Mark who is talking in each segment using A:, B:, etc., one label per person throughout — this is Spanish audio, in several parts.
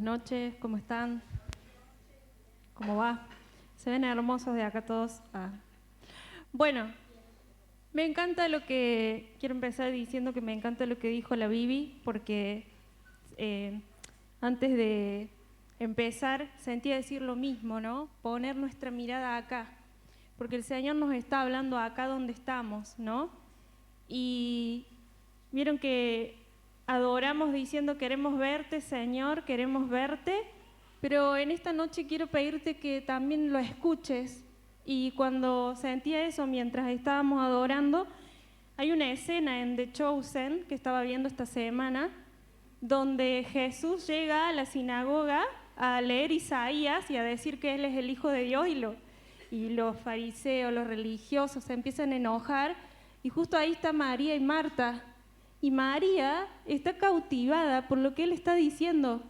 A: Buenas noches, ¿cómo están? ¿Cómo va? Se ven hermosos de acá todos. Bueno, me encanta quiero empezar diciendo que me encanta lo que dijo la Bibi, porque antes de empezar sentía decir lo mismo, ¿no? Poner nuestra mirada acá, porque el Señor nos está hablando acá donde estamos, ¿no? Y vieron que adoramos diciendo queremos verte, Señor, queremos verte, pero en esta noche quiero pedirte que también lo escuches. Y cuando sentía eso mientras estábamos adorando, hay una escena en The Chosen que estaba viendo esta semana, donde Jesús llega a la sinagoga a leer Isaías y a decir que Él es el Hijo de Dios, y los fariseos, los religiosos se empiezan a enojar, y justo ahí está María y Marta. Y María está cautivada por lo que Él está diciendo.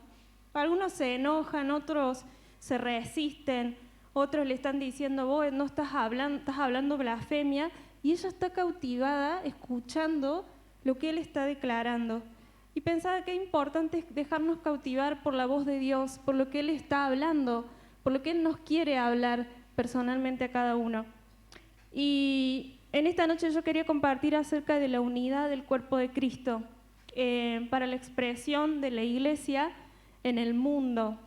A: Algunos se enojan, otros se resisten, otros le están diciendo, vos no estás hablando blasfemia, y ella está cautivada escuchando lo que Él está declarando. Y pensaba que es importante dejarnos cautivar por la voz de Dios, por lo que Él está hablando, por lo que Él nos quiere hablar personalmente a cada uno. Y en esta noche yo quería compartir acerca de la unidad del cuerpo de Cristo para la expresión de la iglesia en el mundo.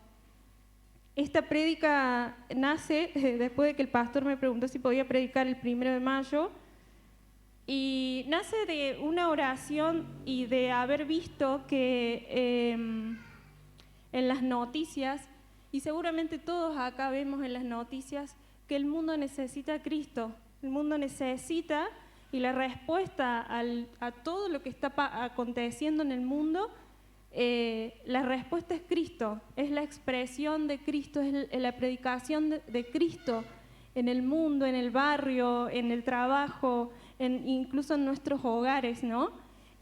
A: Esta prédica nace después de que el pastor me preguntó si podía predicar el 1 de mayo, y nace de una oración y de haber visto que en las noticias, y seguramente todos acá vemos en las noticias, que el mundo necesita a Cristo. El mundo necesita, y la respuesta a todo lo que está aconteciendo en el mundo, la respuesta es Cristo, es la expresión de Cristo, es la predicación de Cristo en el mundo, en el barrio, en el trabajo, incluso en nuestros hogares, ¿no?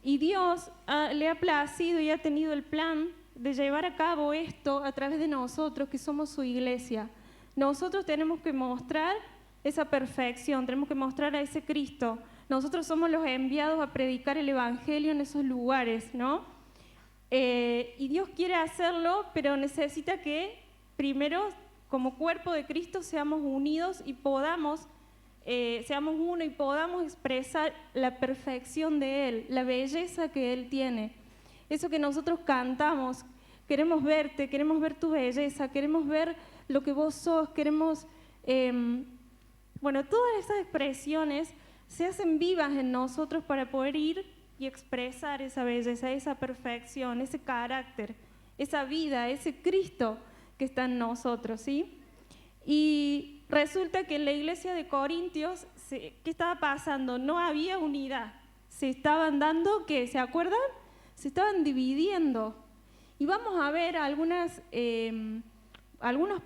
A: Y Dios le ha placido y ha tenido el plan de llevar a cabo esto a través de nosotros, que somos su iglesia. Nosotros tenemos que mostrar esa perfección, tenemos que mostrar a ese Cristo. Nosotros somos los enviados a predicar el Evangelio en esos lugares, ¿no? Y Dios quiere hacerlo, pero necesita que primero, como cuerpo de Cristo, seamos unidos y seamos uno y podamos expresar la perfección de Él, la belleza que Él tiene. Eso que nosotros cantamos, queremos verte, queremos ver tu belleza, queremos ver lo que vos sos, queremos... todas esas expresiones se hacen vivas en nosotros para poder ir y expresar esa belleza, esa perfección, ese carácter, esa vida, ese Cristo que está en nosotros, ¿sí? Y resulta que en la iglesia de Corintios, ¿qué estaba pasando? No había unidad. Se estaban dando, ¿qué? ¿Se acuerdan? Se estaban dividiendo. Y vamos a ver algunos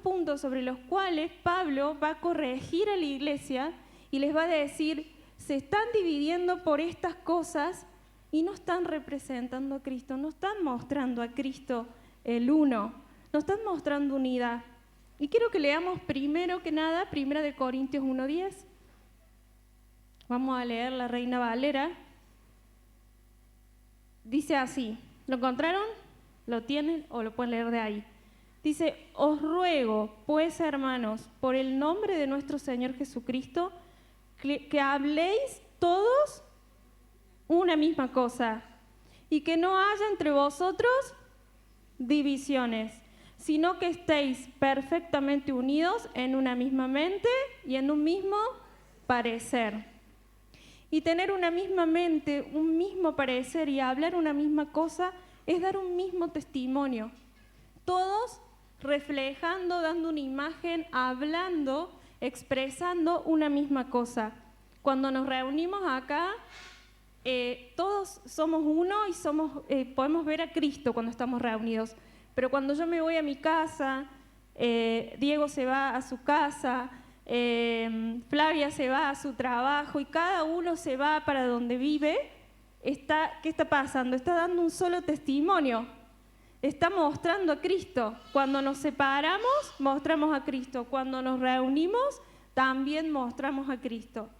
A: puntos sobre los cuales Pablo va a corregir a la iglesia y les va a decir, se están dividiendo por estas cosas y no están representando a Cristo, no están mostrando a Cristo el uno, no están mostrando unidad. Y quiero que leamos primero que nada 1 Corintios 1:10. Vamos a leer la Reina Valera. Dice así, ¿lo encontraron? ¿Lo tienen o lo pueden leer de ahí? Dice, os ruego, pues, hermanos, por el nombre de nuestro Señor Jesucristo, que habléis todos una misma cosa, y que no haya entre vosotros divisiones, sino que estéis perfectamente unidos en una misma mente y en un mismo parecer. Y tener una misma mente, un mismo parecer y hablar una misma cosa es dar un mismo testimonio. Todos reflejando, dando una imagen, hablando, expresando una misma cosa. Cuando nos reunimos acá, todos somos uno y podemos ver a Cristo cuando estamos reunidos. Pero cuando yo me voy a mi casa, Diego se va a su casa, Flavia se va a su trabajo y cada uno se va para donde vive, ¿qué está pasando? Está dando un solo testimonio. Está mostrando a Cristo. Cuando nos separamos, mostramos a Cristo. Cuando nos reunimos, también mostramos a Cristo.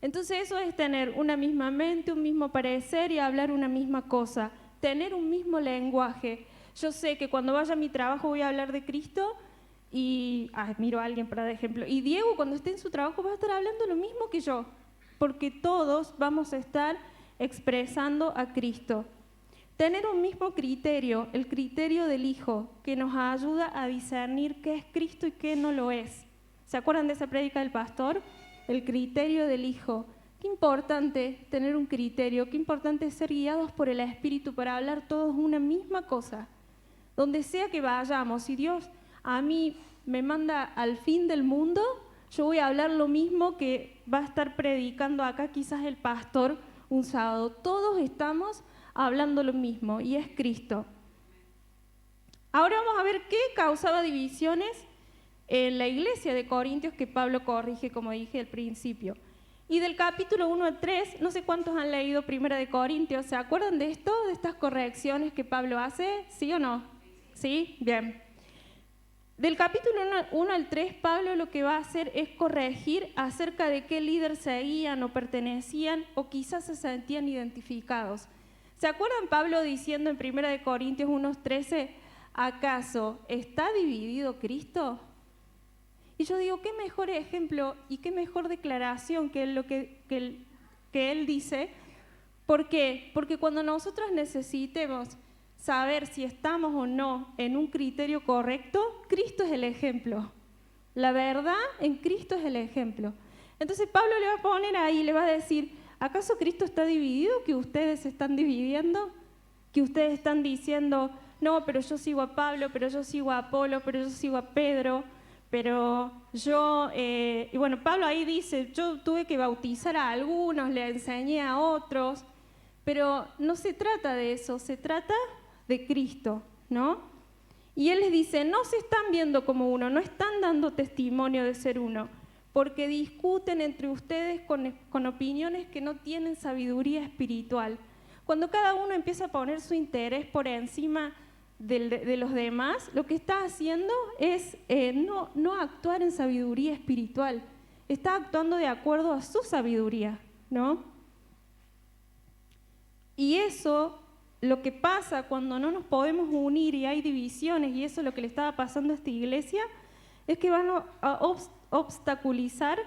A: Entonces eso es tener una misma mente, un mismo parecer y hablar una misma cosa. Tener un mismo lenguaje. Yo sé que cuando vaya a mi trabajo voy a hablar de Cristo y miro a alguien para dar ejemplo. Y Diego, cuando esté en su trabajo, va a estar hablando lo mismo que yo, porque todos vamos a estar expresando a Cristo. Tener un mismo criterio, el criterio del Hijo, que nos ayuda a discernir qué es Cristo y qué no lo es. ¿Se acuerdan de esa prédica del pastor? El criterio del Hijo. Qué importante tener un criterio, qué importante ser guiados por el Espíritu para hablar todos una misma cosa. Donde sea que vayamos, si Dios a mí me manda al fin del mundo, yo voy a hablar lo mismo que va a estar predicando acá quizás el pastor un sábado. Todos estamos hablando lo mismo y es Cristo. Ahora vamos a ver qué causaba divisiones en la iglesia de Corintios que Pablo corrige, como dije al principio. Y del capítulo 1 al 3, no sé cuántos han leído Primera de Corintios, ¿se acuerdan de esto? ¿De estas correcciones que Pablo hace? ¿Sí o no? ¿Sí? Bien. Del capítulo 1 al 3, Pablo lo que va a hacer es corregir acerca de qué líder seguían o pertenecían o quizás se sentían identificados. ¿Se acuerdan Pablo diciendo en 1 Corintios 1:13, ¿acaso está dividido Cristo? Y yo digo, qué mejor ejemplo y qué mejor declaración que lo que él dice. ¿Por qué? Porque cuando nosotros necesitemos saber si estamos o no en un criterio correcto, Cristo es el ejemplo. La verdad en Cristo es el ejemplo. Entonces Pablo le va a poner ahí, le va a decir, ¿acaso Cristo está dividido? ¿Que ustedes se están dividiendo? ¿Que ustedes están diciendo, no, pero yo sigo a Pablo, pero yo sigo a Apolo, pero yo sigo a Pedro, pero yo... y bueno, Pablo ahí dice, yo tuve que bautizar a algunos, le enseñé a otros, pero no se trata de eso, se trata de Cristo, ¿no? Y él les dice, no se están viendo como uno, no están dando testimonio de ser uno, porque discuten entre ustedes con opiniones que no tienen sabiduría espiritual. Cuando cada uno empieza a poner su interés por encima de los demás, lo que está haciendo es no actuar en sabiduría espiritual, está actuando de acuerdo a su sabiduría, ¿no? Y eso, lo que pasa cuando no nos podemos unir y hay divisiones, y eso es lo que le estaba pasando a esta iglesia, es que van a obstaculizar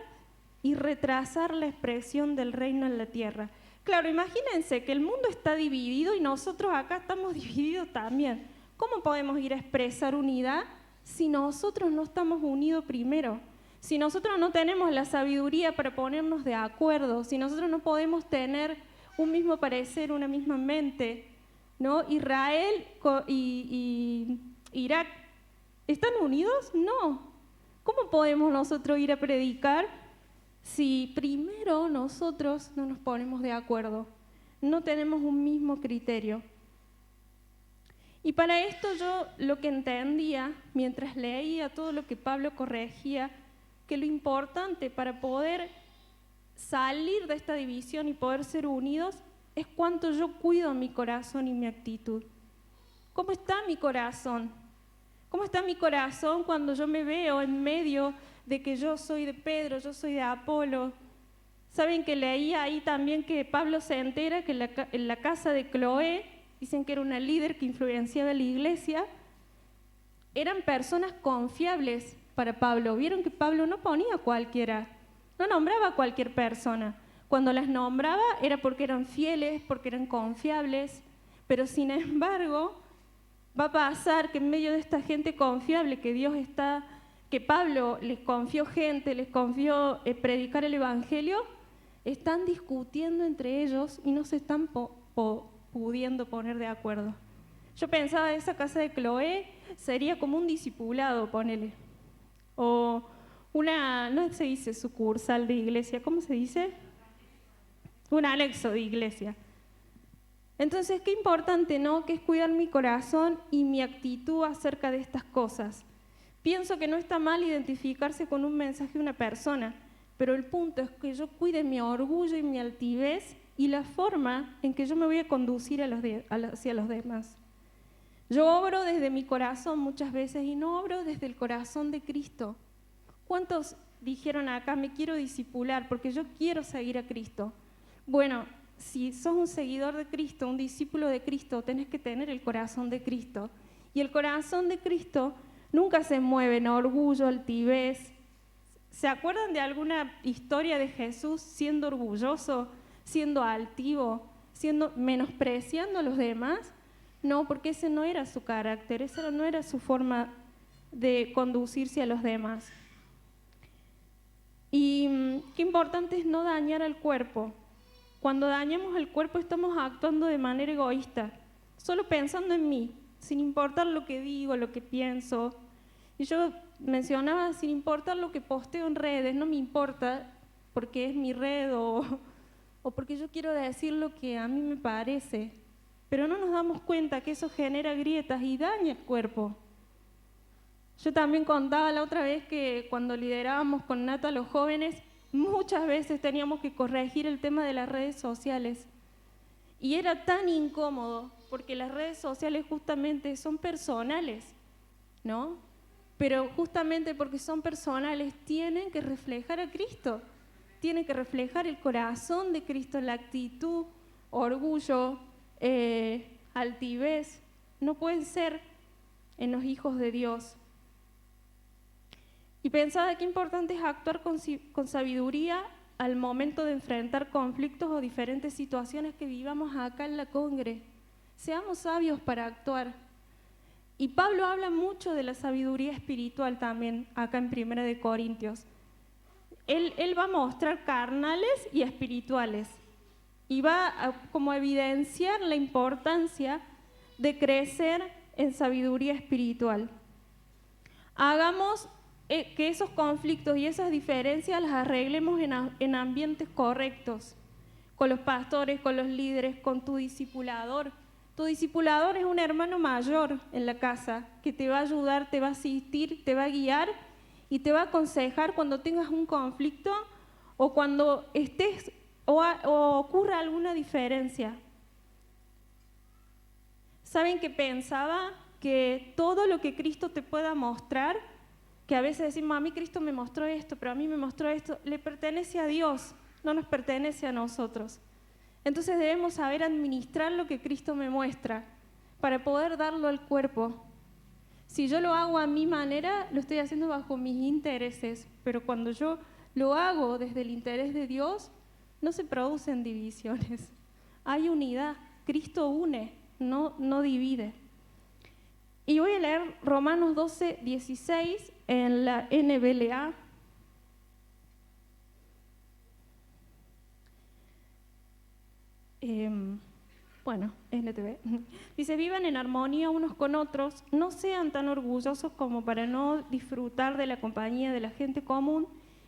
A: y retrasar la expresión del reino en la tierra. Claro, imagínense que el mundo está dividido y nosotros acá estamos divididos también. ¿Cómo podemos ir a expresar unidad si nosotros no estamos unidos primero? Si nosotros no tenemos la sabiduría para ponernos de acuerdo, si nosotros no podemos tener un mismo parecer, una misma mente, ¿no? Israel y Irak, ¿están unidos? No. ¿Cómo podemos nosotros ir a predicar si primero nosotros no nos ponemos de acuerdo? No tenemos un mismo criterio. Y para esto yo lo que entendía, mientras leía todo lo que Pablo corregía, que lo importante para poder salir de esta división y poder ser unidos es cuánto yo cuido mi corazón y mi actitud. ¿Cómo está mi corazón? ¿Cómo está mi corazón cuando yo me veo en medio de que yo soy de Pedro, yo soy de Apolo? Saben que leí ahí también que Pablo se entera que en la casa de Cloé, dicen que era una líder que influenciaba la iglesia, eran personas confiables para Pablo. Vieron que Pablo no ponía a cualquiera, no nombraba a cualquier persona. Cuando las nombraba era porque eran fieles, porque eran confiables, pero sin embargo va a pasar que en medio de esta gente confiable que Pablo les confió gente, les confió predicar el evangelio, están discutiendo entre ellos y no se están pudiendo poner de acuerdo. Yo pensaba esa casa de Cloé sería como un discipulado, ponele, o una, no se dice sucursal de iglesia, ¿cómo se dice? Un anexo de iglesia. Entonces, qué importante, ¿no? Que es cuidar mi corazón y mi actitud acerca de estas cosas. Pienso que no está mal identificarse con un mensaje de una persona, pero el punto es que yo cuide mi orgullo y mi altivez y la forma en que yo me voy a conducir hacia los demás. Yo obro desde mi corazón muchas veces y no obro desde el corazón de Cristo. ¿Cuántos dijeron acá, me quiero discipular porque yo quiero seguir a Cristo? Bueno, si sos un seguidor de Cristo, un discípulo de Cristo, tenés que tener el corazón de Cristo. Y el corazón de Cristo nunca se mueve en orgullo, altivez. ¿Se acuerdan de alguna historia de Jesús siendo orgulloso, siendo altivo, menospreciando a los demás? No, porque ese no era su carácter, esa no era su forma de conducirse a los demás. Y qué importante es no dañar al cuerpo. Cuando dañamos al cuerpo estamos actuando de manera egoísta, solo pensando en mí, sin importar lo que digo, lo que pienso. Y yo mencionaba, sin importar lo que posteo en redes, no me importa porque es mi red o porque yo quiero decir lo que a mí me parece. Pero no nos damos cuenta que eso genera grietas y daña el cuerpo. Yo también contaba la otra vez que cuando liderábamos con Nata a los jóvenes, muchas veces teníamos que corregir el tema de las redes sociales. Y era tan incómodo, porque las redes sociales justamente son personales, ¿no? Pero justamente porque son personales tienen que reflejar a Cristo, tienen que reflejar el corazón de Cristo, la actitud, orgullo, altivez. No pueden ser en los hijos de Dios. Y pensaba qué importante es actuar con sabiduría al momento de enfrentar conflictos o diferentes situaciones que vivamos acá en la Congre. Seamos sabios para actuar. Y Pablo habla mucho de la sabiduría espiritual también, acá en 1 de Corintios. Él va a mostrar carnales y espirituales. Y va a como evidenciar la importancia de crecer en sabiduría espiritual. Hagamos que esos conflictos y esas diferencias las arreglemos en ambientes correctos, con los pastores, con los líderes, con tu discipulador. Tu discipulador es un hermano mayor en la casa que te va a ayudar, te va a asistir, te va a guiar y te va a aconsejar cuando tengas un conflicto o cuando estés o ocurra alguna diferencia. ¿Saben que pensaba que todo lo que Cristo te pueda mostrar, que a veces decimos, a mí Cristo me mostró esto, pero a mí me mostró esto, le pertenece a Dios, no nos pertenece a nosotros? Entonces debemos saber administrar lo que Cristo me muestra para poder darlo al cuerpo. Si yo lo hago a mi manera, lo estoy haciendo bajo mis intereses, pero cuando yo lo hago desde el interés de Dios, no se producen divisiones. Hay unidad. Cristo une, no divide. Y voy a leer Romanos 12, 16 en la NBLA. NTV. Dice, vivan en armonía unos con otros, no sean tan orgullosos como para no disfrutar de la compañía de la gente común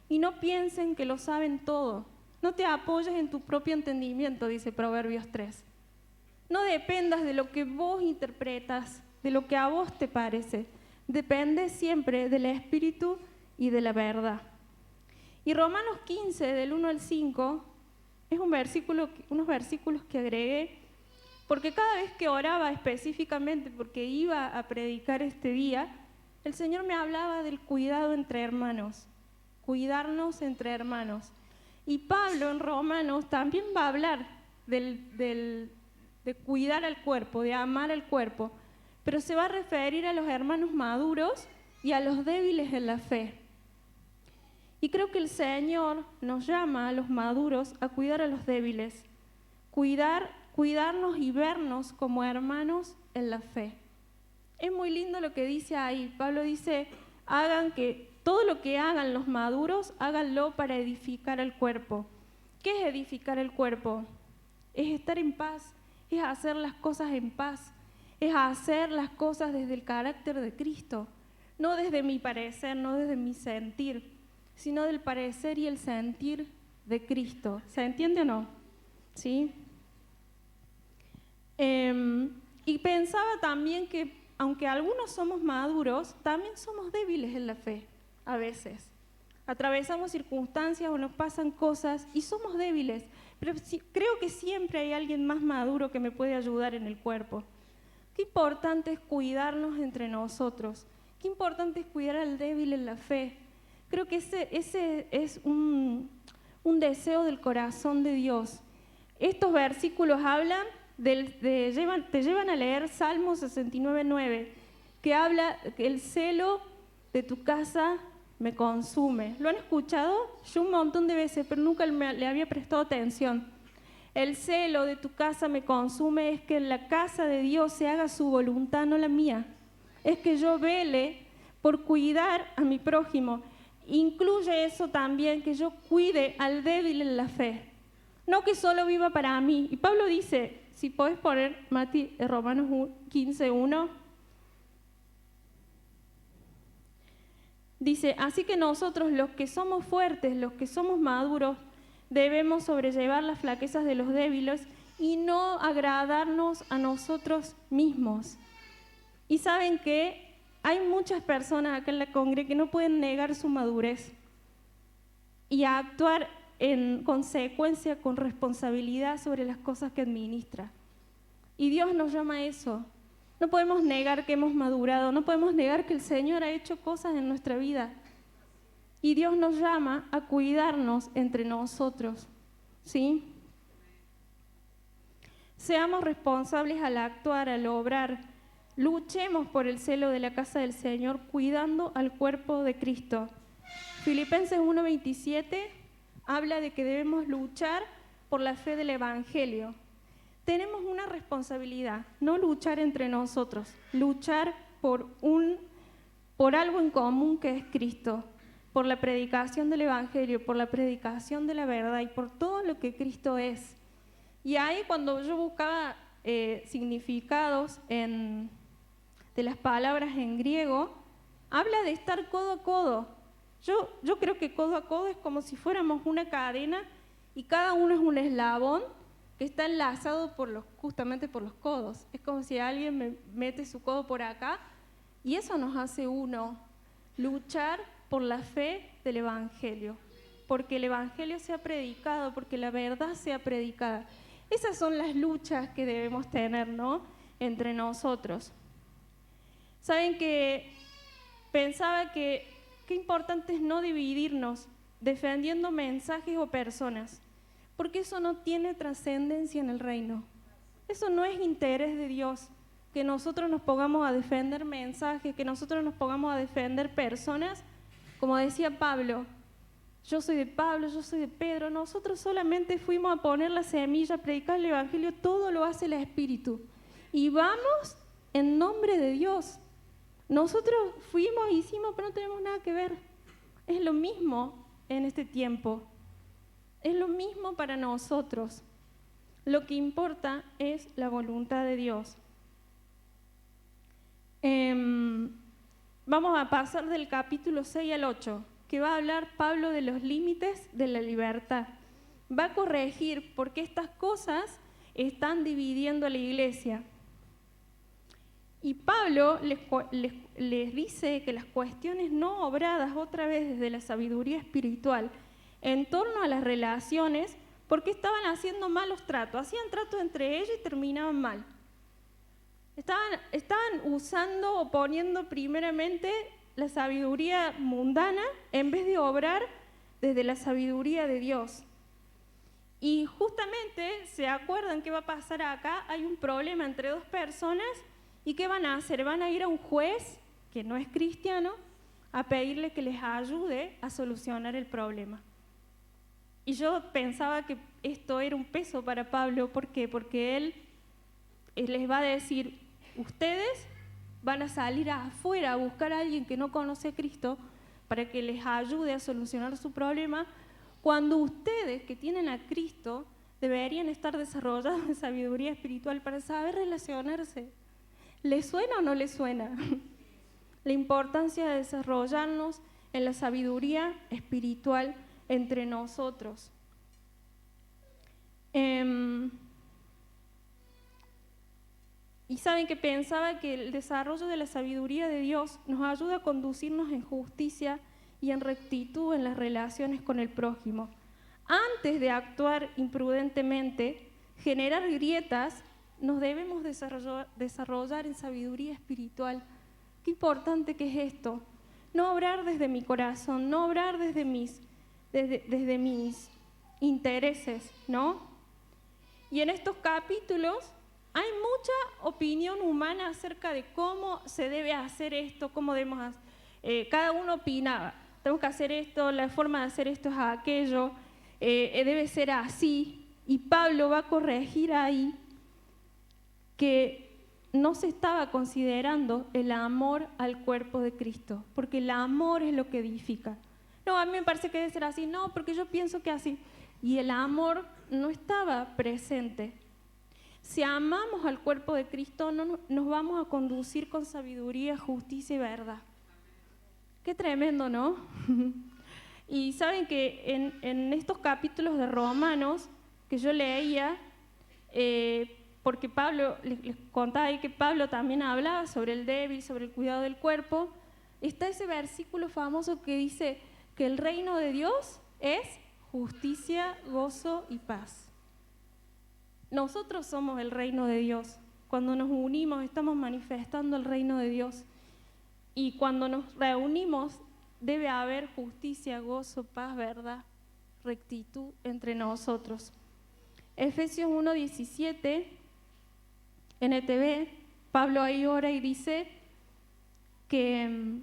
A: y no piensen que lo saben todo. No te apoyes en tu propio entendimiento, dice Proverbios 3. No dependas de lo que vos interpretas, de lo que a vos te parece. Depende siempre del Espíritu y de la verdad. Y Romanos 15, del 1 al 5, es unos versículos que agregué, porque cada vez que oraba específicamente, porque iba a predicar este día, el Señor me hablaba del cuidado entre hermanos, cuidarnos entre hermanos. Y Pablo en Romanos también va a hablar de cuidar al cuerpo, de amar al cuerpo, pero se va a referir a los hermanos maduros y a los débiles en la fe. Y creo que el Señor nos llama a los maduros a cuidar a los débiles, cuidarnos y vernos como hermanos en la fe. Es muy lindo lo que dice ahí. Pablo dice, todo lo que hagan los maduros, háganlo para edificar el cuerpo. ¿Qué es edificar el cuerpo? Es estar en paz, es hacer las cosas en paz, es hacer las cosas desde el carácter de Cristo, no desde mi parecer, no desde mi sentir, sino del parecer y el sentir de Cristo. ¿Se entiende o no? ¿Sí? Y pensaba también que, aunque algunos somos maduros, también somos débiles en la fe, a veces. Atravesamos circunstancias o nos pasan cosas y somos débiles, pero creo que siempre hay alguien más maduro que me puede ayudar en el cuerpo. Qué importante es cuidarnos entre nosotros, qué importante es cuidar al débil en la fe. Creo que ese es un deseo del corazón de Dios. Estos versículos hablan, te llevan a leer Salmo 69:9. que habla que el celo de tu casa me consume. ¿Lo han escuchado? Yo un montón de veces, pero nunca le había prestado atención. El celo de tu casa me consume es que en la casa de Dios se haga su voluntad, no la mía. Es que yo vele por cuidar a mi prójimo. Incluye eso también, que yo cuide al débil en la fe. No que solo viva para mí. Y Pablo dice, si podés poner, Mati, Romanos 15:1, dice, así que nosotros, los que somos fuertes, los que somos maduros, debemos sobrellevar las flaquezas de los débiles y no agradarnos a nosotros mismos. Y saben que hay muchas personas acá en la congre que no pueden negar su madurez y actuar en consecuencia con responsabilidad sobre las cosas que administra. Y Dios nos llama a eso. No podemos negar que hemos madurado, no podemos negar que el Señor ha hecho cosas en nuestra vida. Y Dios nos llama a cuidarnos entre nosotros, ¿sí? Seamos responsables al actuar, al obrar. Luchemos por el celo de la casa del Señor, cuidando al cuerpo de Cristo. Filipenses 1:27 habla de que debemos luchar por la fe del Evangelio. Tenemos una responsabilidad, no luchar entre nosotros, luchar por algo en común que es Cristo, por la predicación del Evangelio, por la predicación de la verdad y por todo lo que Cristo es. Y ahí cuando yo buscaba significados de las palabras en griego, habla de estar codo a codo. Yo creo que codo a codo es como si fuéramos una cadena y cada uno es un eslabón que está enlazado justamente por los codos. Es como si alguien me mete su codo por acá y eso nos hace uno. Luchar por la fe del Evangelio, porque el Evangelio sea predicado, porque la verdad sea predicada. Esas son las luchas que debemos tener, ¿no?, entre nosotros. Saben que pensaba que qué importante es no dividirnos defendiendo mensajes o personas, porque eso no tiene trascendencia en el reino. Eso no es interés de Dios, que nosotros nos pongamos a defender mensajes, que nosotros nos pongamos a defender personas. Como decía Pablo, yo soy de Pablo, yo soy de Pedro, nosotros solamente fuimos a poner la semilla, a predicar el Evangelio, todo lo hace el Espíritu. Y vamos en nombre de Dios. Nosotros fuimos, hicimos, pero no tenemos nada que ver. Es lo mismo en este tiempo. Es lo mismo para nosotros. Lo que importa es la voluntad de Dios. Vamos a pasar del capítulo 6 al 8, que va a hablar Pablo de los límites de la libertad. Va a corregir por qué estas cosas están dividiendo a la iglesia. Y Pablo les dice que las cuestiones no obradas otra vez desde la sabiduría espiritual en torno a las relaciones, porque estaban haciendo malos tratos, hacían tratos entre ellos y terminaban mal. Estaban usando o poniendo primeramente la sabiduría mundana en vez de obrar desde la sabiduría de Dios. Y justamente, ¿se acuerdan qué va a pasar acá? Hay un problema entre dos personas y ¿qué van a hacer? Van a ir a un juez que no es cristiano a pedirle que les ayude a solucionar el problema. Y yo pensaba que esto era un peso para Pablo. ¿Por qué? Porque él les va a decir, ustedes van a salir afuera a buscar a alguien que no conoce a Cristo para que les ayude a solucionar su problema, cuando ustedes que tienen a Cristo deberían estar desarrollados en sabiduría espiritual para saber relacionarse. ¿Les suena o no les suena? La importancia de desarrollarnos en la sabiduría espiritual entre nosotros. Y saben que pensaba que el desarrollo de la sabiduría de Dios nos ayuda a conducirnos en justicia y en rectitud en las relaciones con el prójimo. Antes de actuar imprudentemente, generar grietas, nos debemos desarrollar en sabiduría espiritual. Qué importante que es esto. No obrar desde mi corazón, no obrar desde mis intereses, ¿no? Y en estos capítulos Hay mucha opinión humana acerca de cómo se debe hacer esto, cómo debemos hacer. Cada uno opinaba, tenemos que hacer esto, la forma de hacer esto es aquello, debe ser así. Y Pablo va a corregir ahí que no se estaba considerando el amor al cuerpo de Cristo, porque el amor es lo que edifica. No, a mí me parece que debe ser así, no, porque yo pienso que así. Y el amor no estaba presente. Si amamos al cuerpo de Cristo, no nos vamos a conducir con sabiduría, justicia y verdad. Qué tremendo, ¿no? Y saben que en estos capítulos de Romanos que yo leía, porque Pablo, les contaba ahí que Pablo también hablaba sobre el débil, sobre el cuidado del cuerpo, está ese versículo famoso que dice que el reino de Dios es justicia, gozo y paz. Nosotros somos el reino de Dios. Cuando nos unimos estamos manifestando el reino de Dios. Y cuando nos reunimos debe haber justicia, gozo, paz, verdad, rectitud entre nosotros. Efesios 1:17, NTV, Pablo ahí ora y dice que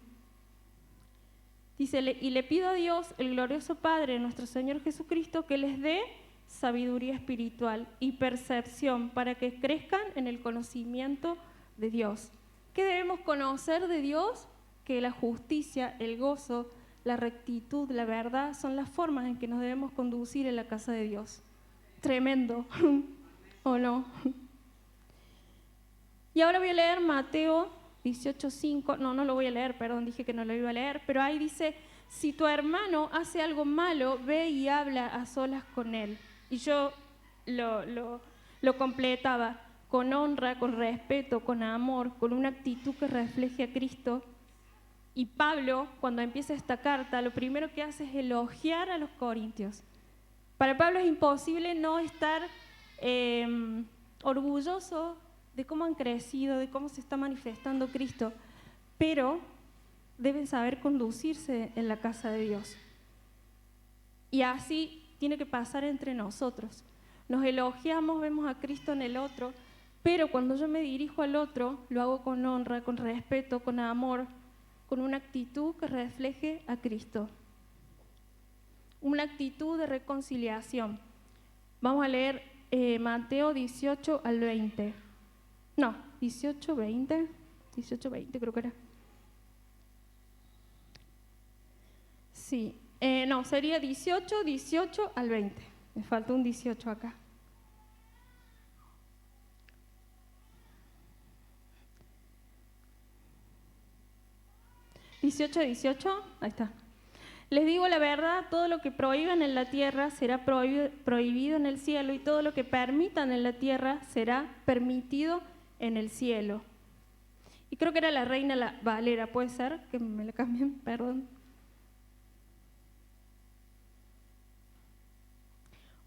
A: y le pido a Dios, el glorioso Padre, nuestro Señor Jesucristo, que les dé sabiduría espiritual y percepción para que crezcan en el conocimiento de Dios. ¿Qué debemos conocer de Dios? Que la justicia, el gozo, la rectitud, la verdad son las formas en que nos debemos conducir en la casa de Dios. Tremendo, ¿o no? Y ahora voy a leer Mateo 18:5, no lo voy a leer, perdón, dije que no lo iba a leer, pero ahí dice, si tu hermano hace algo malo, ve y habla a solas con él. Y yo lo completaba con honra, con respeto, con amor, con una actitud que refleje a Cristo. Y Pablo, cuando empieza esta carta, lo primero que hace es elogiar a los corintios. Para Pablo es imposible no estar orgulloso de cómo han crecido, de cómo se está manifestando Cristo, pero deben saber conducirse en la casa de Dios. Y así tiene que pasar entre nosotros. Nos elogiamos, vemos a Cristo en el otro, pero cuando yo me dirijo al otro, lo hago con honra, con respeto, con amor, con una actitud que refleje a Cristo. Una actitud de reconciliación. Vamos a leer Mateo 18 al 20. No, 18, 20 creo que era. Sí, no, sería 18 al 20. Me falta un 18 acá. ¿18? Ahí está. Les digo la verdad, todo lo que prohíban en la tierra será prohibido en el cielo, y todo lo que permitan en la tierra será permitido en el cielo. Y creo que era la Reina Valera, ¿puede ser? Que me la cambien, perdón.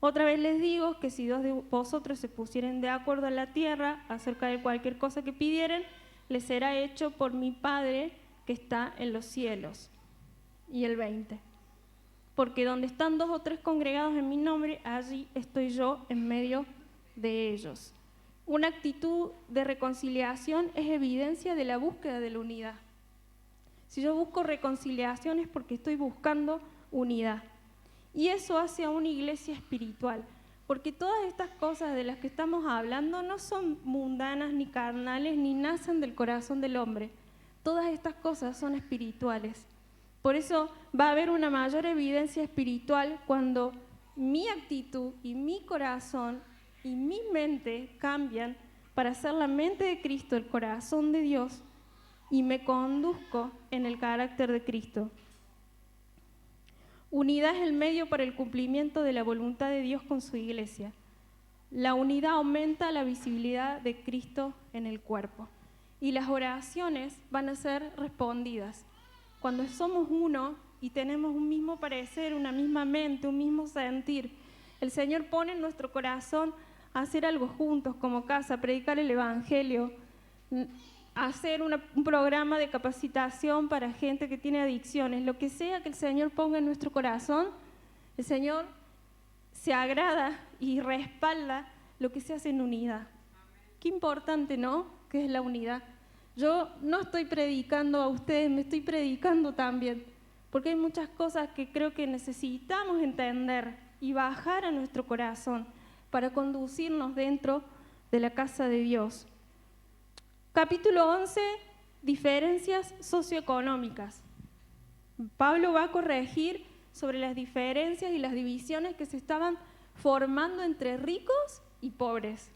A: Otra vez les digo que si dos de vosotros se pusieren de acuerdo en la tierra acerca de cualquier cosa que pidieren, les será hecho por mi Padre que está en los cielos. Y el 20. Porque donde están 2 o 3 congregados en mi nombre, allí estoy yo en medio de ellos. Una actitud de reconciliación es evidencia de la búsqueda de la unidad. Si yo busco reconciliación es porque estoy buscando unidad. Y eso hace a una iglesia espiritual, porque todas estas cosas de las que estamos hablando no son mundanas ni carnales, ni nacen del corazón del hombre. Todas estas cosas son espirituales. Por eso va a haber una mayor evidencia espiritual cuando mi actitud y mi corazón y mi mente cambian para ser la mente de Cristo, el corazón de Dios, y me conduzco en el carácter de Cristo. Unidad es el medio para el cumplimiento de la voluntad de Dios con su iglesia. La unidad aumenta la visibilidad de Cristo en el cuerpo. Y las oraciones van a ser respondidas. Cuando somos uno y tenemos un mismo parecer, una misma mente, un mismo sentir, el Señor pone en nuestro corazón a hacer algo juntos como casa, predicar el Evangelio, hacer un programa de capacitación para gente que tiene adicciones, lo que sea que el Señor ponga en nuestro corazón, el Señor se agrada y respalda lo que se hace en unidad. qué importante, ¿no?, que es la unidad. Yo no estoy predicando a ustedes, me estoy predicando también, porque hay muchas cosas que creo que necesitamos entender y bajar a nuestro corazón para conducirnos dentro de la casa de Dios. Capítulo 11, diferencias socioeconómicas. Pablo va a corregir sobre las diferencias y las divisiones que se estaban formando entre ricos y pobres.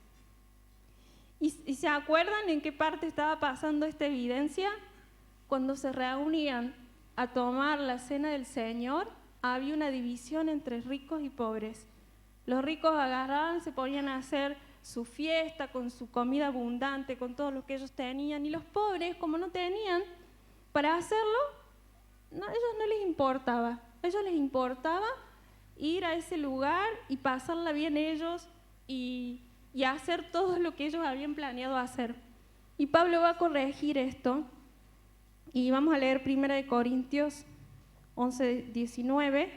A: ¿Y se acuerdan en qué parte estaba pasando esta evidencia? Cuando se reunían a tomar la cena del Señor, había una división entre ricos y pobres. Los ricos agarraban, se ponían a hacer su fiesta con su comida abundante, con todo lo que ellos tenían, y los pobres, como no tenían para hacerlo, no, a ellos no les importaba. A ellos les importaba ir a ese lugar y pasarla bien ellos y hacer todo lo que ellos habían planeado hacer. Y Pablo va a corregir esto, y vamos a leer 1 Corintios 11, 19.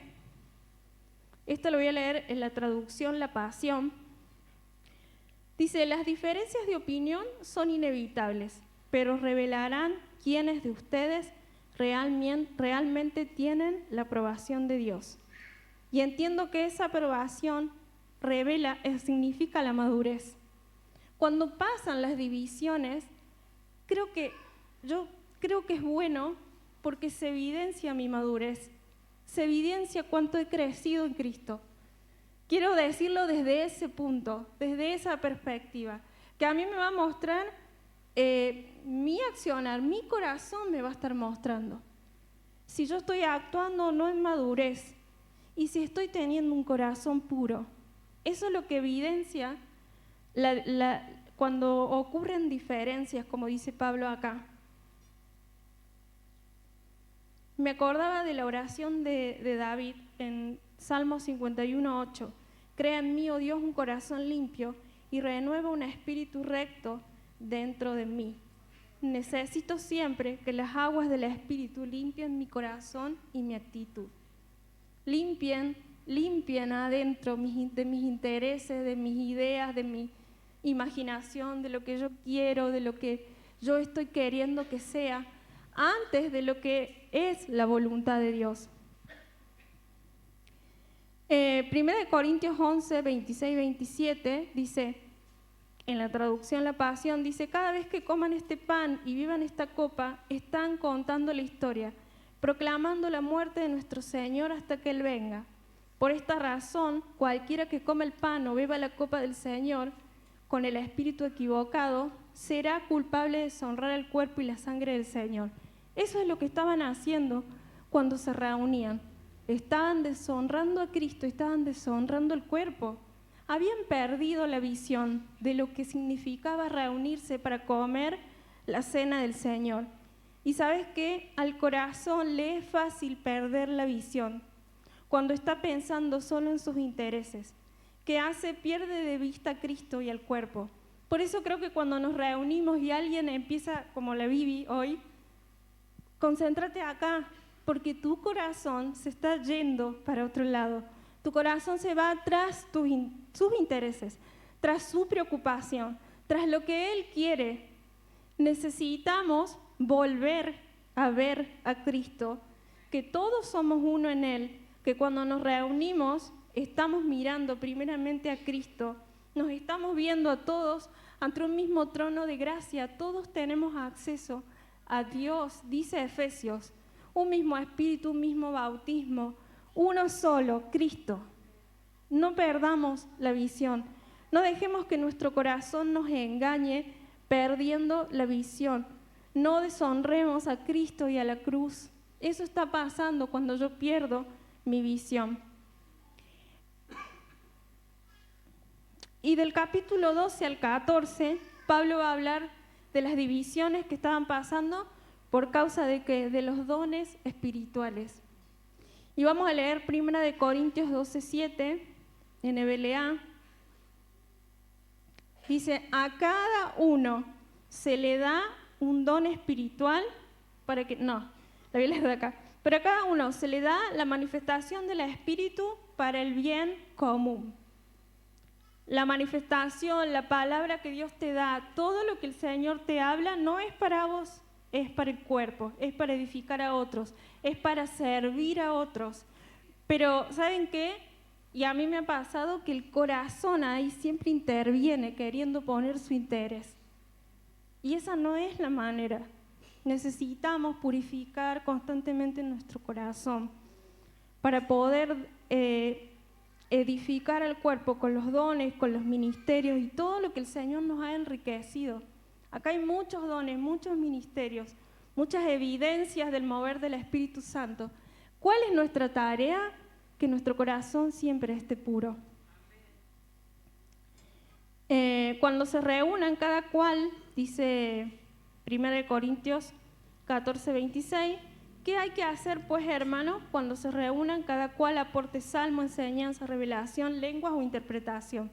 A: Esto lo voy a leer en la traducción La Pasión. Dice: las diferencias de opinión son inevitables, pero revelarán quiénes de ustedes realmente tienen la aprobación de Dios. Y entiendo que esa aprobación significa la madurez. Cuando pasan las divisiones, yo creo que es bueno porque se evidencia mi madurez, se evidencia cuánto he crecido en Cristo. Quiero decirlo desde ese punto, desde esa perspectiva, que a mí me va a mostrar mi accionar, mi corazón me va a estar mostrando si yo estoy actuando o no en madurez y si estoy teniendo un corazón puro. Eso es lo que evidencia cuando ocurren diferencias, como dice Pablo acá. Me acordaba de la oración de David en Salmo 51:8. Crea en mí, oh Dios, un corazón limpio y renueva un espíritu recto dentro de mí. Necesito siempre que las aguas del espíritu limpien mi corazón y mi actitud. Limpien adentro de mis intereses, de mis ideas, de mi imaginación, de lo que yo quiero, de lo que yo estoy queriendo que sea, antes de lo que es la voluntad de Dios. 1 Corintios 11, 26, 27 dice, en la traducción La Pasión, dice: cada vez que coman este pan y vivan esta copa, están contando la historia, proclamando la muerte de nuestro Señor hasta que Él venga. Por esta razón, cualquiera que coma el pan o beba la copa del Señor con el espíritu equivocado, será culpable de deshonrar el cuerpo y la sangre del Señor. Eso es lo que estaban haciendo cuando se reunían. Estaban deshonrando a Cristo, estaban deshonrando el cuerpo. Habían perdido la visión de lo que significaba reunirse para comer la cena del Señor. Y sabes qué, al corazón le es fácil perder la visión cuando está pensando solo en sus intereses. ¿Qué hace? Pierde de vista a Cristo y al cuerpo. Por eso creo que cuando nos reunimos y alguien empieza, como la Bibi hoy, concéntrate acá, porque tu corazón se está yendo para otro lado. Tu corazón se va tras sus intereses, tras su preocupación, tras lo que Él quiere. Necesitamos volver a ver a Cristo, que todos somos uno en Él, que cuando nos reunimos estamos mirando primeramente a Cristo, nos estamos viendo a todos ante un mismo trono de gracia, todos tenemos acceso a Dios, dice Efesios, un mismo espíritu, un mismo bautismo, uno solo, Cristo. No perdamos la visión, no dejemos que nuestro corazón nos engañe perdiendo la visión, no deshonremos a Cristo y a la cruz. Eso está pasando cuando yo pierdo mi visión. Y del capítulo 12 al 14, Pablo va a hablar de las divisiones que estaban pasando por causa de los dones espirituales. Y vamos a leer 1 Corintios 12:7 en NBLA. Dice: a cada uno se le da un don espiritual para que... No, la Biblia es de acá. Pero a cada uno se le da la manifestación del Espíritu para el bien común. La manifestación, la palabra que Dios te da, todo lo que el Señor te habla no es para vos, es para el cuerpo, es para edificar a otros, es para servir a otros. Pero, ¿saben qué? Y a mí me ha pasado que el corazón ahí siempre interviene queriendo poner su interés. Y esa no es la manera. Necesitamos purificar constantemente nuestro corazón para poder edificar al cuerpo con los dones, con los ministerios y todo lo que el Señor nos ha enriquecido. Acá hay muchos dones, muchos ministerios, muchas evidencias del mover del Espíritu Santo. ¿Cuál es nuestra tarea? Que nuestro corazón siempre esté puro. Cuando se reúnan cada cual, dice 1 Corintios 14, 26, ¿qué hay que hacer pues, hermanos, cuando se reúnan cada cual aporte salmo, enseñanza, revelación, lenguas o interpretación?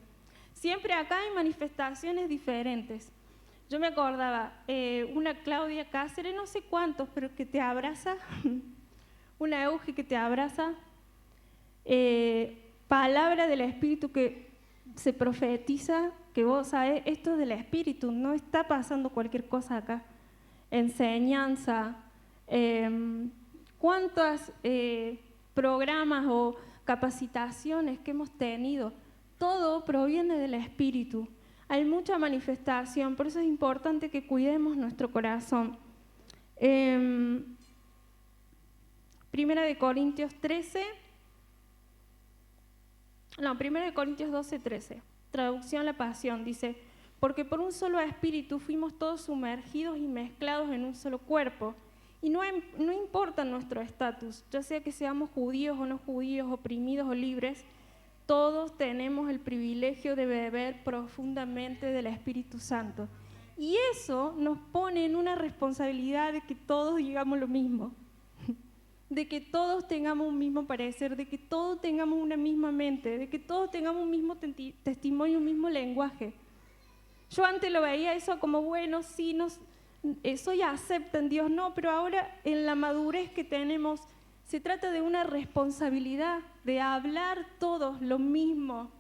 A: Siempre acá hay manifestaciones diferentes. Yo me acordaba, una Claudia Cáceres, no sé cuántos, pero que te abraza, una Euge que te abraza, palabra del Espíritu que se profetiza, que vos sabés, esto es del Espíritu, no está pasando cualquier cosa acá. Enseñanza, cuántos programas o capacitaciones que hemos tenido, todo proviene del Espíritu. Hay mucha manifestación, por eso es importante que cuidemos nuestro corazón. Primera de Corintios 12, 13, traducción La Pasión, dice: porque por un solo espíritu fuimos todos sumergidos y mezclados en un solo cuerpo, y no importa nuestro estatus, ya sea que seamos judíos o no judíos, oprimidos o libres, todos tenemos el privilegio de beber profundamente del Espíritu Santo. Y eso nos pone en una responsabilidad de que todos digamos lo mismo, de que todos tengamos un mismo parecer, de que todos tengamos una misma mente, de que todos tengamos un mismo testimonio, un mismo lenguaje. Yo antes lo veía eso como, bueno, sí, soy acepta en Dios, no, pero ahora en la madurez que tenemos, se trata de una responsabilidad, de hablar todos lo mismo,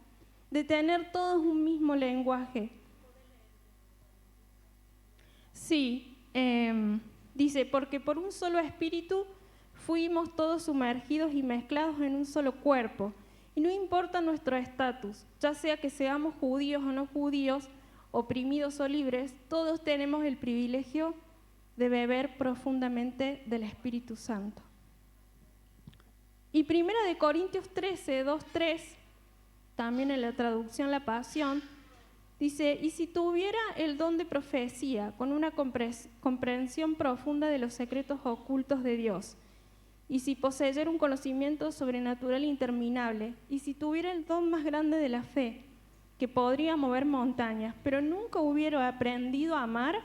A: de tener todos un mismo lenguaje. Sí, dice, porque por un solo espíritu fuimos todos sumergidos y mezclados en un solo cuerpo. Y no importa nuestro estatus, ya sea que seamos judíos o no judíos, oprimidos o libres, todos tenemos el privilegio de beber profundamente del Espíritu Santo. Y 1 Corintios 13, 2, 3, también en la traducción La Pasión, dice: y si tuviera el don de profecía, con una comprensión profunda de los secretos ocultos de Dios, y si poseyera un conocimiento sobrenatural interminable, y si tuviera el don más grande de la fe, que podría mover montañas, pero nunca hubiera aprendido a amar,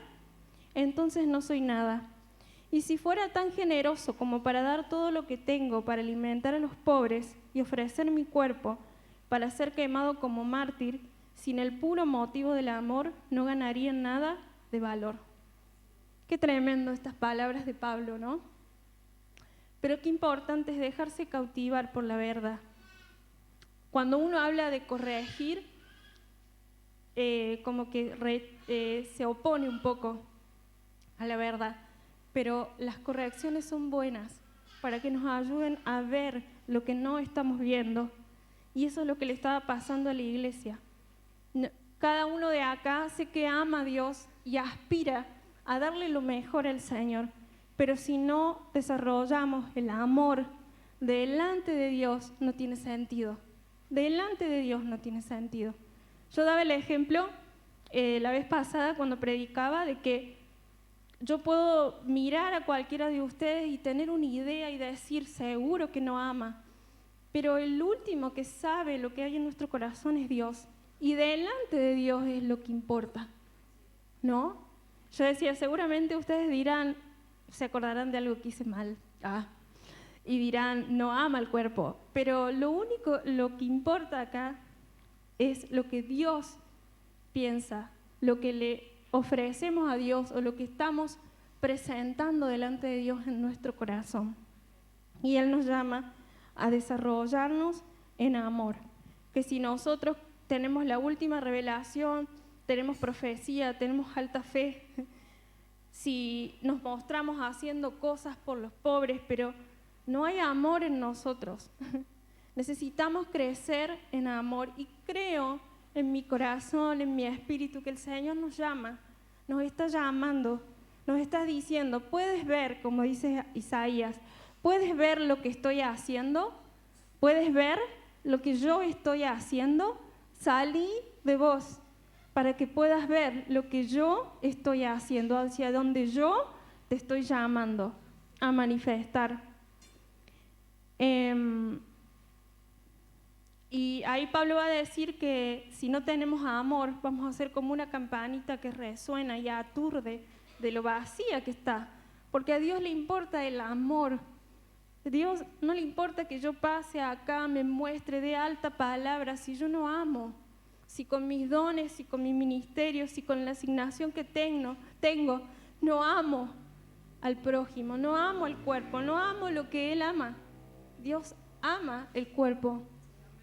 A: entonces no soy nada. Y si fuera tan generoso como para dar todo lo que tengo para alimentar a los pobres y ofrecer mi cuerpo para ser quemado como mártir, sin el puro motivo del amor no ganaría nada de valor. Qué tremendo estas palabras de Pablo, ¿no? Pero qué importante es dejarse cautivar por la verdad. Cuando uno habla de corregir, como que se opone un poco a la verdad, pero las correcciones son buenas para que nos ayuden a ver lo que no estamos viendo, y eso es lo que le estaba pasando a la iglesia. Cada uno de acá sé que ama a Dios y aspira a darle lo mejor al Señor, pero si no desarrollamos el amor delante de Dios, no tiene sentido. Delante de Dios no tiene sentido. Yo daba el ejemplo la vez pasada cuando predicaba de que yo puedo mirar a cualquiera de ustedes y tener una idea y decir seguro que no ama, pero el último que sabe lo que hay en nuestro corazón es Dios, y delante de Dios es lo que importa, ¿no? Yo decía, seguramente ustedes dirán, se acordarán de algo que hice mal, y dirán, no ama el cuerpo, pero lo que importa acá es lo que Dios piensa, lo que le ofrecemos a Dios o lo que estamos presentando delante de Dios en nuestro corazón. Y Él nos llama a desarrollarnos en amor, que si nosotros tenemos la última revelación, tenemos profecía, tenemos alta fe, si nos mostramos haciendo cosas por los pobres, pero no hay amor en nosotros. Necesitamos crecer en amor y creo en mi corazón, en mi espíritu, que el Señor nos llama, nos está llamando, nos está diciendo, puedes ver, como dice Isaías, puedes ver lo que estoy haciendo, puedes ver lo que yo estoy haciendo, salí de vos para que puedas ver lo que yo estoy haciendo, hacia donde yo te estoy llamando a manifestar. Y ahí Pablo va a decir que si no tenemos amor, vamos a ser como una campanita que resuena y aturde de lo vacía que está, porque a Dios le importa el amor. A Dios no le importa que yo pase acá, me muestre de alta palabra, si yo no amo, si con mis dones, si con mi ministerio, si con la asignación que tengo, no amo al prójimo, no amo al cuerpo, no amo lo que Él ama. Dios ama el cuerpo,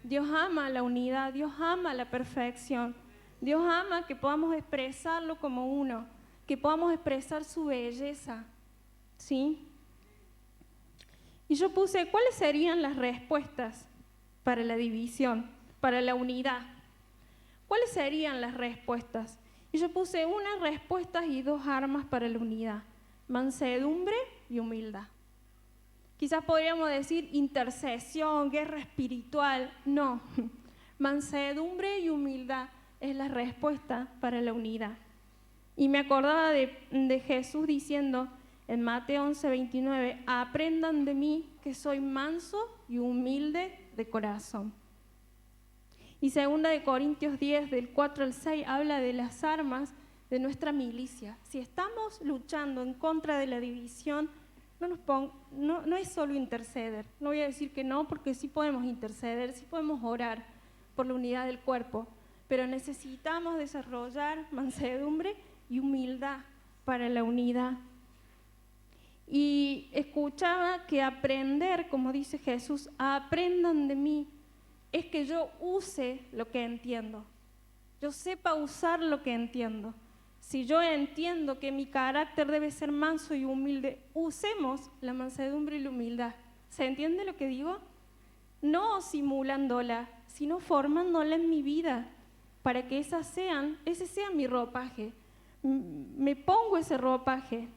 A: Dios ama la unidad, Dios ama la perfección, Dios ama que podamos expresarlo como uno, que podamos expresar su belleza, ¿sí? Y yo puse, ¿cuáles serían las respuestas para la división, para la unidad? ¿Cuáles serían las respuestas? Y yo puse unas respuestas y dos armas para la unidad: mansedumbre y humildad. Quizás podríamos decir intercesión, guerra espiritual. No, mansedumbre y humildad es la respuesta para la unidad. Y me acordaba de Jesús diciendo en Mateo 11:29, aprendan de mí que soy manso y humilde de corazón. Y 2 Corintios 10, del 4 al 6, habla de las armas de nuestra milicia. Si estamos luchando en contra de la división, no es solo interceder. No voy a decir que no, porque sí podemos interceder, sí podemos orar por la unidad del cuerpo, pero necesitamos desarrollar mansedumbre y humildad para la unidad. Y escuchaba que aprender, como dice Jesús, aprendan de mí, es que yo use lo que entiendo, yo sepa usar lo que entiendo. Si yo entiendo que mi carácter debe ser manso y humilde, usemos la mansedumbre y la humildad. ¿Se entiende lo que digo? No simulándola, sino formándola en mi vida, para que ese sea mi ropaje. Me pongo ese ropaje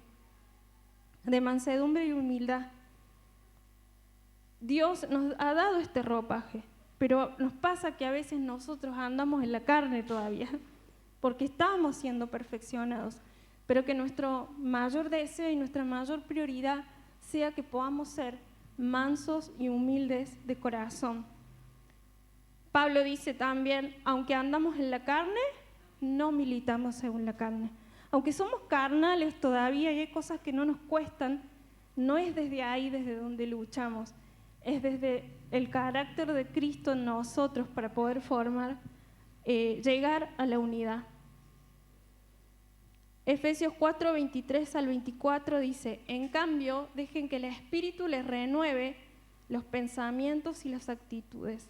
A: de mansedumbre y humildad. Dios nos ha dado este ropaje, pero nos pasa que a veces nosotros andamos en la carne todavía, porque estamos siendo perfeccionados, pero que nuestro mayor deseo y nuestra mayor prioridad sea que podamos ser mansos y humildes de corazón. Pablo dice también, aunque andamos en la carne, no militamos según la carne. Aunque somos carnales todavía y hay cosas que no nos cuestan, no es desde ahí desde donde luchamos, es desde el carácter de Cristo en nosotros para poder llegar a la unidad. Efesios 4, 23 al 24 dice, en cambio, dejen que el Espíritu les renueve los pensamientos y las actitudes.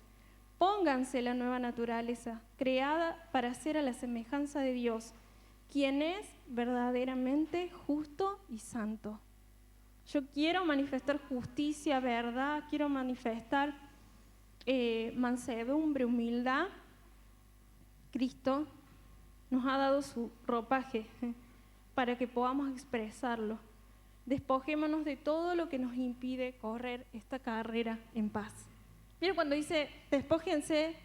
A: Pónganse la nueva naturaleza, creada para ser a la semejanza de Dios, quien es verdaderamente justo y santo. Yo quiero manifestar justicia, verdad, quiero manifestar mansedumbre, humildad. Cristo nos ha dado su ropaje para que podamos expresarlo. Despojémonos de todo lo que nos impide correr esta carrera en paz. ¿Vieron cuando dice, despójense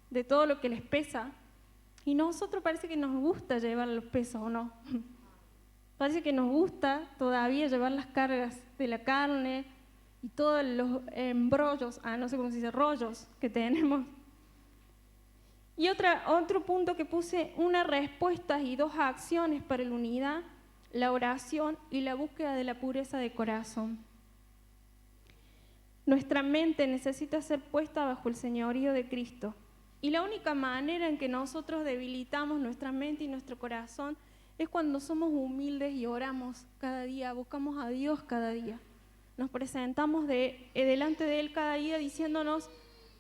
A: de todo lo que les pesa? Y nosotros parece que nos gusta llevar los pesos, ¿o no? Parece que nos gusta todavía llevar las cargas de la carne y todos los embrollos, no sé cómo se dice, rollos que tenemos. Y otro punto que puse, una respuesta y dos acciones para la unidad, la oración y la búsqueda de la pureza de corazón. Nuestra mente necesita ser puesta bajo el señorío de Cristo. Y la única manera en que nosotros debilitamos nuestra mente y nuestro corazón es cuando somos humildes y oramos cada día, buscamos a Dios cada día. Nos presentamos delante de Él cada día diciéndonos,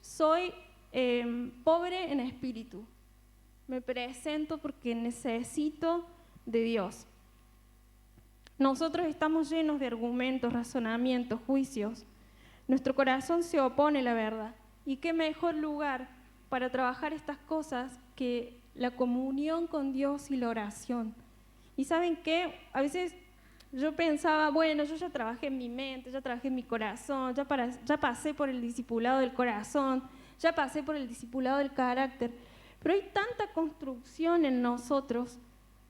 A: soy pobre en espíritu. Me presento porque necesito de Dios. Nosotros estamos llenos de argumentos, razonamientos, juicios. Nuestro corazón se opone a la verdad. ¿Y qué mejor lugar para trabajar estas cosas que la comunión con Dios y la oración? Y ¿saben qué? A veces yo pensaba, bueno, yo ya trabajé en mi mente, ya trabajé en mi corazón, ya pasé por el discipulado del corazón, ya pasé por el discipulado del carácter. Pero hay tanta construcción en nosotros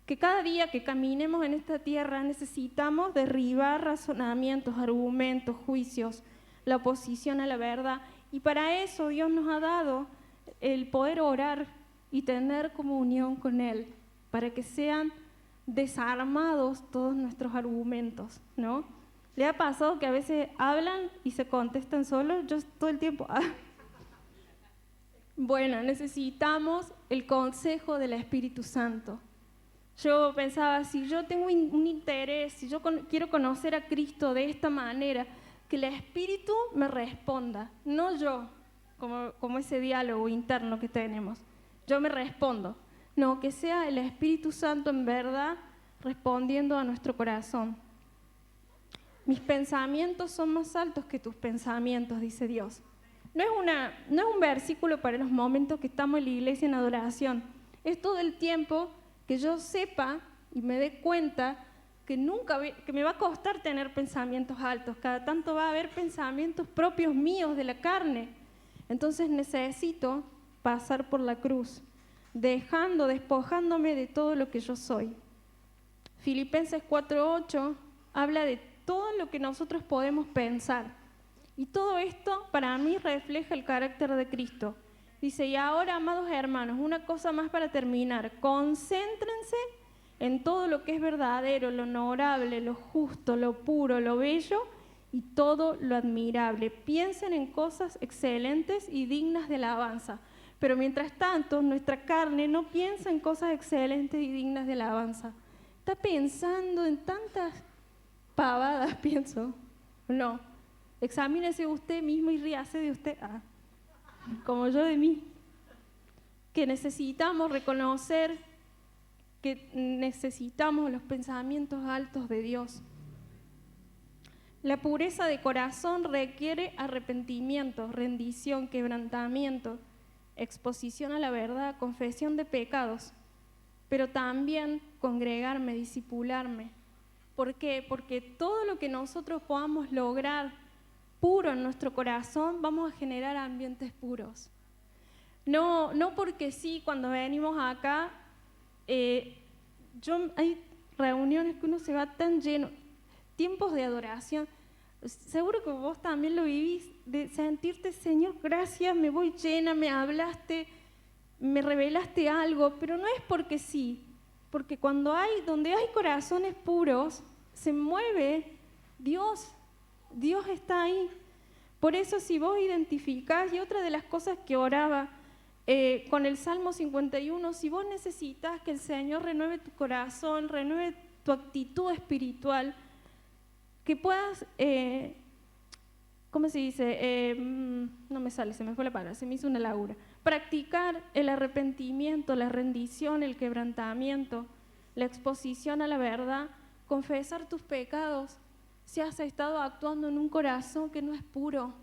A: que cada día que caminemos en esta tierra necesitamos derribar razonamientos, argumentos, juicios, la oposición a la verdad. Y para eso Dios nos ha dado el poder orar y tener comunión con Él, para que sean desarmados todos nuestros argumentos, ¿no? ¿Le ha pasado que a veces hablan y se contestan solos? Yo todo el tiempo... Bueno, necesitamos el consejo del Espíritu Santo. Yo pensaba, si yo tengo un interés, si yo quiero conocer a Cristo de esta manera, que el Espíritu me responda, no yo, como ese diálogo interno que tenemos. Yo me respondo. No, que sea el Espíritu Santo en verdad respondiendo a nuestro corazón. Mis pensamientos son más altos que tus pensamientos, dice Dios. No es un versículo para los momentos que estamos en la iglesia en adoración. Es todo el tiempo que yo sepa y me dé cuenta que que me va a costar tener pensamientos altos. Cada tanto va a haber pensamientos propios míos de la carne. Entonces necesito pasar por la cruz, despojándome de todo lo que yo soy. Filipenses 4:8 habla de todo lo que nosotros podemos pensar. Y todo esto para mí refleja el carácter de Cristo. Dice, y ahora, amados hermanos, una cosa más para terminar. Concéntrense en todo lo que es verdadero, lo honorable, lo justo, lo puro, lo bello y todo lo admirable. Piensen en cosas excelentes y dignas de alabanza. Pero mientras tanto, nuestra carne no piensa en cosas excelentes y dignas de alabanza. Está pensando en tantas pavadas, pienso. No. Examínese usted mismo y ríase de usted, como yo de mí. Que necesitamos reconocer que necesitamos los pensamientos altos de Dios. La pureza de corazón requiere arrepentimiento, rendición, quebrantamiento, exposición a la verdad, confesión de pecados, pero también congregarme, discipularme. ¿Por qué? Porque todo lo que nosotros podamos lograr puro en nuestro corazón, vamos a generar ambientes puros. No porque sí, cuando venimos acá, hay reuniones que uno se va tan lleno, tiempos de adoración, seguro que vos también lo vivís, de sentirte, Señor, gracias, me voy llena, me hablaste, me revelaste algo, pero no es porque sí, porque donde hay corazones puros, se mueve Dios. Dios está ahí. Por eso si vos identificás, y otra de las cosas que oraba con el Salmo 51, si vos necesitas que el Señor renueve tu corazón, renueve tu actitud espiritual, que puedas, ¿cómo se dice? No me sale, se me fue la palabra, se me hizo una laguna. Practicar el arrepentimiento, la rendición, el quebrantamiento, la exposición a la verdad, confesar tus pecados. Si has estado actuando en un corazón que no es puro,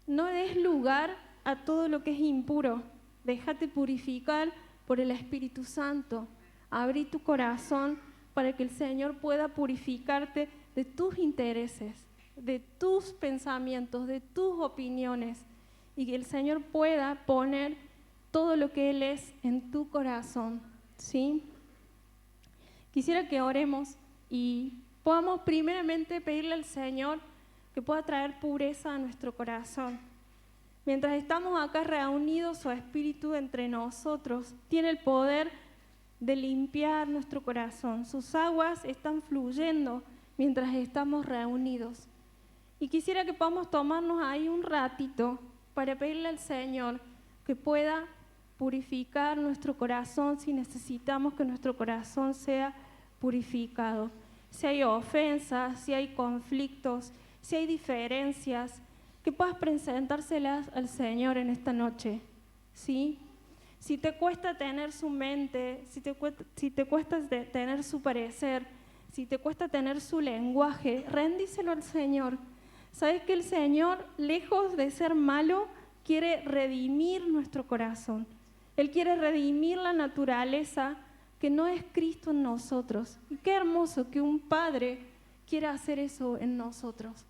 A: no des lugar a todo lo que es impuro. Déjate purificar por el Espíritu Santo. Abrí tu corazón para que el Señor pueda purificarte de tus intereses, de tus pensamientos, de tus opiniones, y que el Señor pueda poner todo lo que Él es en tu corazón, ¿sí? Quisiera que oremos y podamos primeramente pedirle al Señor que pueda traer pureza a nuestro corazón. Mientras estamos acá reunidos, su Espíritu entre nosotros tiene el poder de limpiar nuestro corazón. Sus aguas están fluyendo mientras estamos reunidos. Y quisiera que podamos tomarnos ahí un ratito para pedirle al Señor que pueda purificar nuestro corazón si necesitamos que nuestro corazón sea purificado. Si hay ofensas, si hay conflictos, si hay diferencias, que puedas presentárselas al Señor en esta noche. ¿sí? Si te cuesta tener su mente, si te cuesta tener su parecer, si te cuesta tener su lenguaje, rendíselo al Señor. ¿Sabes que el Señor, lejos de ser malo, quiere redimir nuestro corazón? Él quiere redimir la naturaleza que no es Cristo en nosotros. Y qué hermoso que un Padre quiera hacer eso en nosotros.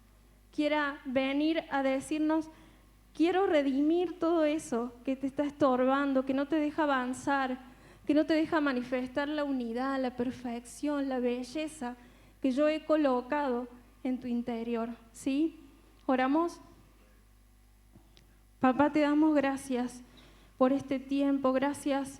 A: Quiera venir a decirnos, quiero redimir todo eso que te está estorbando, que no te deja avanzar, que no te deja manifestar la unidad, la perfección, la belleza que yo he colocado en tu interior, ¿sí? ¿Oramos? Papá, te damos gracias por este tiempo, gracias